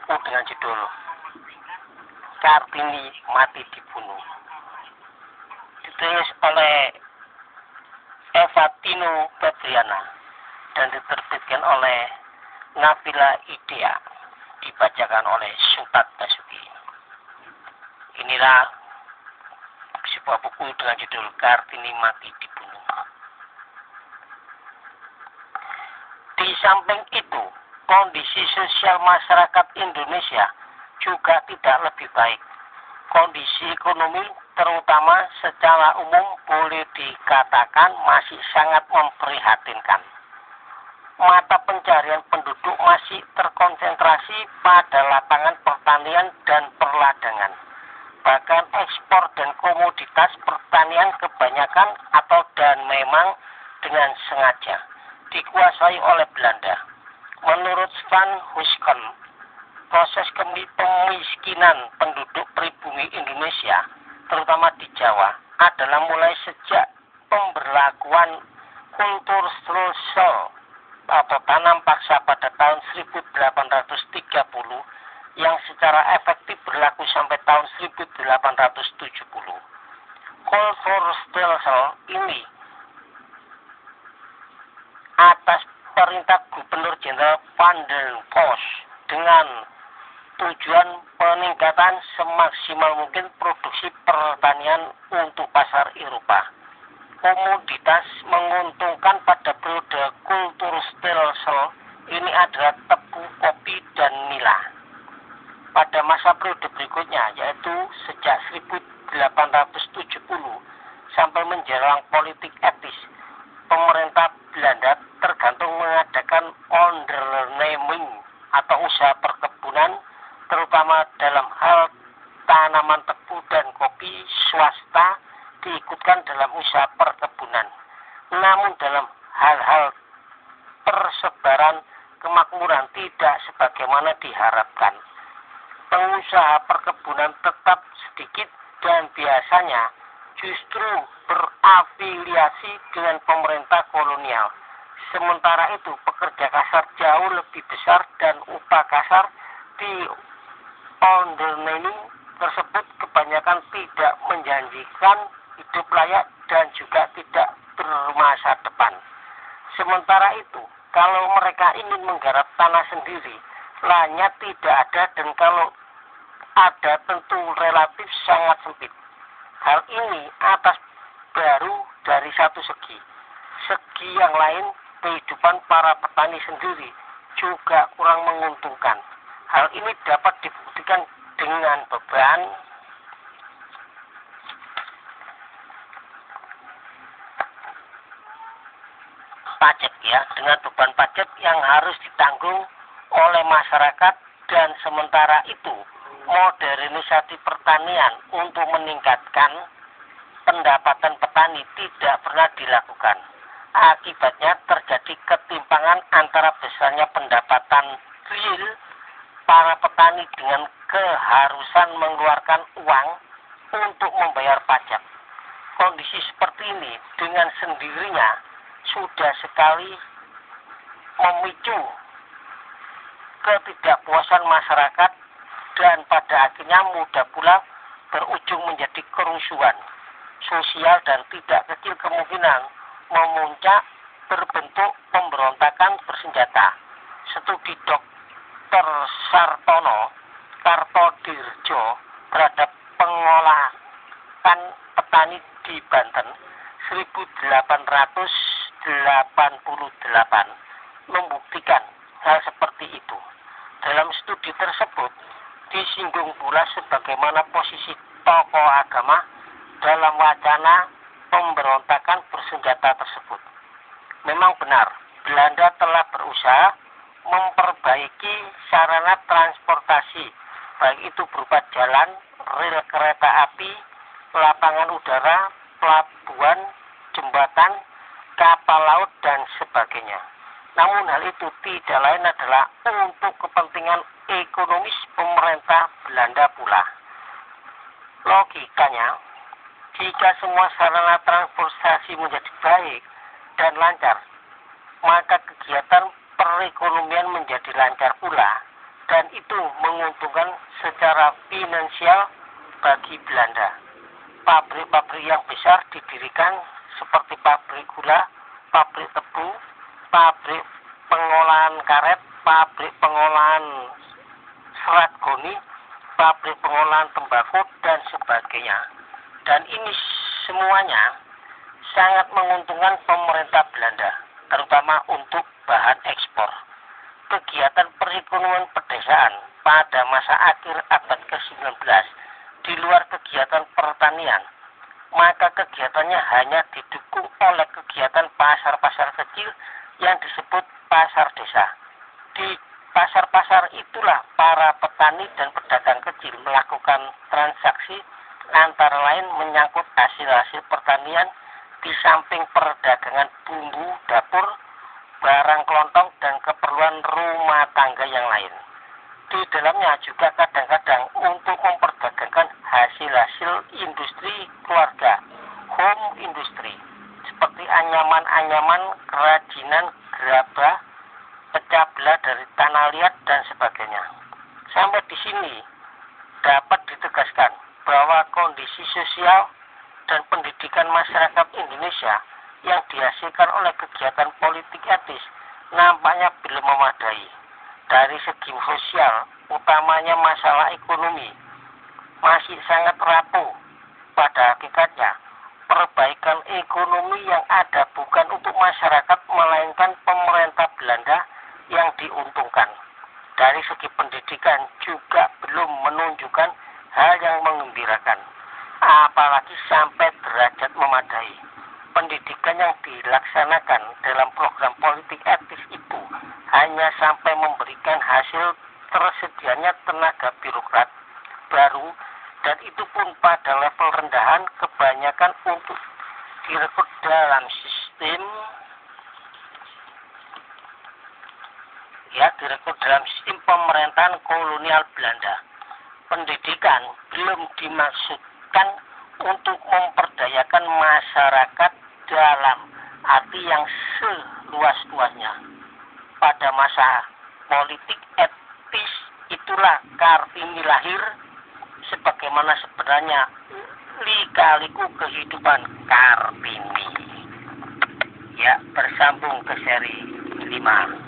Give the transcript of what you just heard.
buku dengan judul Kartini Mati Dibunuh. Ditulis oleh Eva Tino Febriana dan diterbitkan oleh Nabila Idea, dibacakan oleh Sutat Basuki. Inilah sebuah buku dengan judul Kartini Mati Dibunuh. Di samping itu, kondisi sosial masyarakat Indonesia juga tidak lebih baik. Kondisi ekonomi terutama secara umum boleh dikatakan masih sangat memprihatinkan. Mata pencarian penduduk masih terkonsentrasi pada lapangan pertanian dan perladangan. Bahkan ekspor dan komoditas pertanian kebanyakan dan memang dengan sengaja dikuasai oleh Belanda. Menurut Van Huysken, proses pemiskinan penduduk pribumi Indonesia, terutama di Jawa, adalah mulai sejak pemberlakuan kultur strusel atau tanam paksa pada tahun 1830 yang secara efektif berlaku sampai tahun 1870. Kultur strusel ini atas perintah Gubernur Jenderal Van den Bosch dengan tujuan peningkatan semaksimal mungkin produksi pertanian untuk pasar Eropa. Komoditas menguntungkan pada periode kultur strusel ini adalah tebu, kopi, dan nila. Pada masa periode berikutnya, yaitu sejak 1870 sampai menjelang politik etis, pemerintah Belanda tergantung mengadakan onderneming atau usaha perkebunan, terutama dalam hal tanaman tebu dan kopi. Swasta diikutkan dalam usaha perkebunan. Namun dalam hal-hal persebaran kemakmuran tidak sebagaimana diharapkan. Pengusaha perkebunan tetap sedikit dan biasanya justru berafiliasi dengan pemerintah kolonial. Sementara itu pekerja kasar jauh lebih besar dan upah kasar di onderneming tersebut kebanyakan tidak menjanjikan hidup layak dan juga tidak bermasa depan. Sementara itu, kalau mereka ingin menggarap tanah sendiri, lahannya tidak ada dan kalau ada tentu relatif sangat sempit. Hal ini atas baru dari satu segi. Segi yang lain, kehidupan para petani sendiri juga kurang menguntungkan. Hal ini dapat dibuktikan dengan beban pajak dengan beban pajak yang harus ditanggung oleh masyarakat, dan sementara itu modernisasi pertanian untuk meningkatkan pendapatan petani tidak pernah dilakukan. Akibatnya terjadi ketimpangan antara besarnya pendapatan real para petani dengan keharusan mengeluarkan uang untuk membayar pajak. Kondisi seperti ini dengan sendirinya sudah sekali memicu ketidakpuasan masyarakat dan pada akhirnya mudah pula berujung menjadi kerusuhan sosial dan tidak kecil kemungkinan memuncak berbentuk pemberontakan bersenjata. Studi Dr. Sartono Kartodirjo terhadap pengolahan petani di Banten 1888 membuktikan hal seperti itu. Dalam studi tersebut disinggung pula sebagaimana posisi tokoh agama dalam wacana pemberontakan bersenjata tersebut. Memang benar, Belanda telah berusaha memperbaiki sarana transportasi, baik itu berupa jalan, rel kereta api, lapangan udara, pelabuhan, jembatan, kapal laut, dan sebagainya. Namun hal itu tidak lain adalah untuk kepentingan ekonomis pemerintah Belanda pula. Logikanya, jika semua sarana transportasi menjadi baik dan lancar, maka kegiatan perekonomian menjadi lancar pula. dan itu menguntungkan secara finansial bagi Belanda. Pabrik-pabrik yang besar didirikan seperti pabrik gula, pabrik tebu, pabrik pengolahan karet, pabrik pengolahan serat goni, pabrik pengolahan tembakau, dan sebagainya. Dan ini semuanya sangat menguntungkan pemerintah Belanda, terutama untuk bahan ekspor. Kegiatan perekonomian pedesaan pada masa akhir abad ke-19 di luar kegiatan pertanian, maka kegiatannya hanya didukung oleh kegiatan pasar-pasar kecil yang disebut pasar desa. Di pasar-pasar itulah para petani dan pedagang kecil melakukan transaksi, antara lain menyangkut hasil-hasil pertanian, di samping perdagangan bumbu dapur, barang kelontong, dan keperluan rumah tangga yang lain. Di dalamnya juga kadang-kadang untuk memperdagangkan hasil-hasil industri keluarga, home industry, seperti anyaman-anyaman, kerajinan, gerabah, pecah belah dari tanah liat, dan sebagainya. Sampai di sini dapat ditegaskan bahwa kondisi sosial dan pendidikan masyarakat Indonesia yang dihasilkan oleh kegiatan politik etis nampaknya belum memadai. Dari segi sosial, utamanya masalah ekonomi, masih sangat rapuh. Pada hakikatnya, perbaikan ekonomi yang ada bukan untuk masyarakat, melainkan pemerintah Belanda yang diuntungkan. Dari segi pendidikan juga belum menunjukkan hal yang mengembirakan, apalagi sampai derajat memadai. Pendidikan yang dilaksanakan dalam program politik etis itu hanya sampai memberikan hasil tersedianya tenaga birokrat baru, dan itu pun pada level rendahan, kebanyakan untuk direkrut dalam sistem pemerintahan kolonial Belanda. Pendidikan belum dimaksudkan untuk memperdayakan masyarakat dalam arti yang seluas-luasnya. Pada masa politik etis itulah Kartini lahir, sebagaimana sebenarnya lika-liku kehidupan Kartini. Ya, bersambung ke seri 5.